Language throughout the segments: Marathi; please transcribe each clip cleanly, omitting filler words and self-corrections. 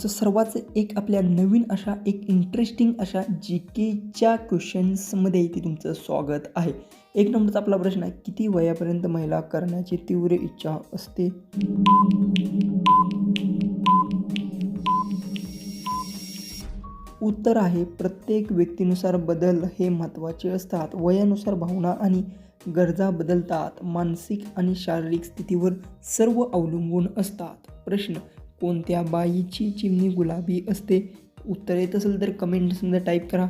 तुमचं सर्वांचं एक आपल्या नवीन अशा एक इंटरेस्टिंग अशा जी केच्या क्वेश्चन्समध्ये इथे तुमचं स्वागत आहे. एक नंबरचा आपला प्रश्न आहे, किती वयापर्यंत महिला करण्याची तीव्र इच्छा असते? उत्तर आहे प्रत्येक व्यक्तीनुसार बदल हे महत्त्वाचे असतात. वयानुसार भावना आणि गरजा बदलतात. मानसिक आणि शारीरिक स्थितीवर सर्व अवलंबून असतात. प्रश्न, कोणत्या बाईची चिमणी गुलाबी असते? उत्तर येत असेल तर कमेंट्समध्ये टाईप करा.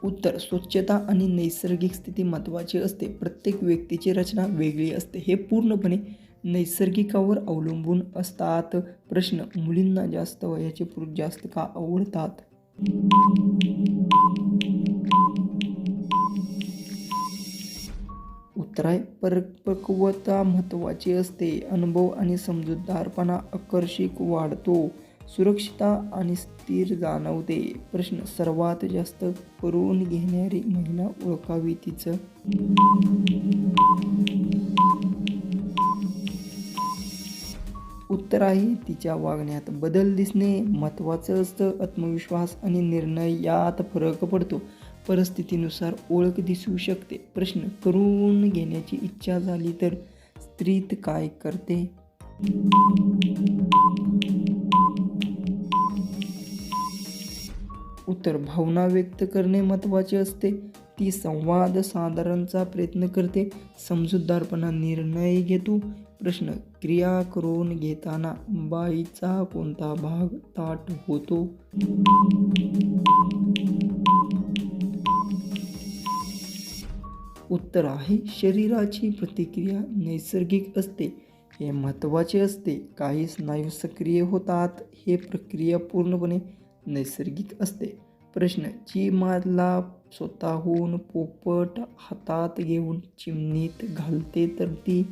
उत्तर, स्वच्छता आणि नैसर्गिक स्थिती महत्त्वाची असते. प्रत्येक व्यक्तीची रचना वेगळी असते. हे पूर्णपणे नैसर्गिकावर अवलंबून असतात. प्रश्न, मुलींना जास्त वयाचे पुरुष जास्त का आवडतात? उत्तर आहे परिपक्वता महत्त्वाची असते. अनुभव आणि समजूतदारपणा आकर्षक वाढतो. सुरक्षितता आणि स्थिर जाणवते. प्रश्न, सर्वात जास्त करून घेणारी महिला ओळखावी तिचं? उत्तर आहे तिच्या वागण्यात बदल दिसणे महत्त्वाचं असतं. आत्मविश्वास आणि निर्णय यात फरक पडतो. परिस्थितीनुसार ओळख दिसू शकते. प्रश्न, करून घेण्याची इच्छा झाली तर स्त्री काय करते? उत्तर, भावना व्यक्त करणे महत्त्वाचे असते. ती संवाद साधण्याचा प्रयत्न करते. समजूतदारपणा निर्णय घेतो. प्रश्न, क्रिया करून घेताना बाईचा कोणता भाग ताठ होतो? उत्तर आहे शरीराची प्रतिक्रिया नैसर्गिक असते. हे महत्त्वाचे असते. काही स्नायू सक्रिय होतात. हे प्रक्रिया पूर्णपणे नैसर्गिक असते. प्रश्न, चिमाला स्वतःहून पोपट हातात घेऊन चिमणीत घालते तर ती?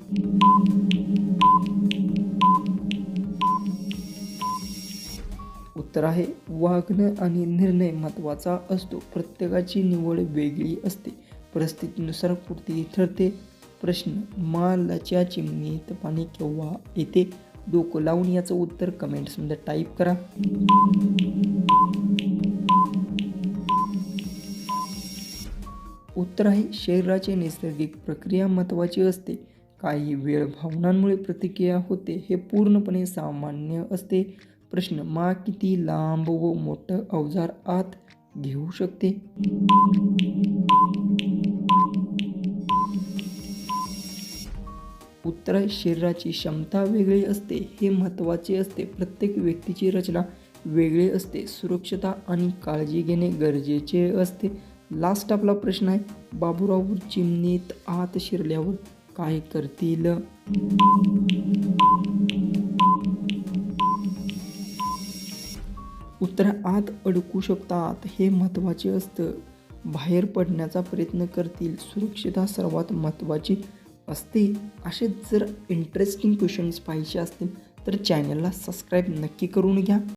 उत्तर आहे वागणं आणि निर्णय महत्त्वाचा असतो. प्रत्येकाची निवड वेगळी असते. परिस्थितीनुसार कृती ठरते. प्रश्न, मालाच्या चिमणीत पाणी केव्हा येते? डोकं लावून याचं उत्तर कमेंट्समध्ये टाईप करा. उत्तर आहे शरीराची नैसर्गिक प्रक्रिया महत्त्वाची असते. काही वेळ भावनांमुळे प्रतिक्रिया होते. हे पूर्णपणे सामान्य असते. प्रश्न, मा किती लांब व मोठं अवजार आत घेऊ शकते? उत्तर आहे शरीराची क्षमता वेगळी असते. हे महत्त्वाचे असते. प्रत्येक व्यक्तीची रचना वेगळी असते. सुरक्षता आणि काळजी घेणे गरजेचे असते. लास्ट आपला प्रश्न आहे, बाबूराव चिमणीत आत शिरल्यावर काय करतील? उत्तर, आत अडकू शकतात. हे महत्त्वाचे असतं. बाहेर पडण्याचा प्रयत्न करतील. सुरक्षितता सर्वात महत्त्वाची असते. असे जर इंटरेस्टिंग क्वेश्चन्स पाहिजे असतील तर चॅनलला सबस्क्राईब नक्की करून घ्या.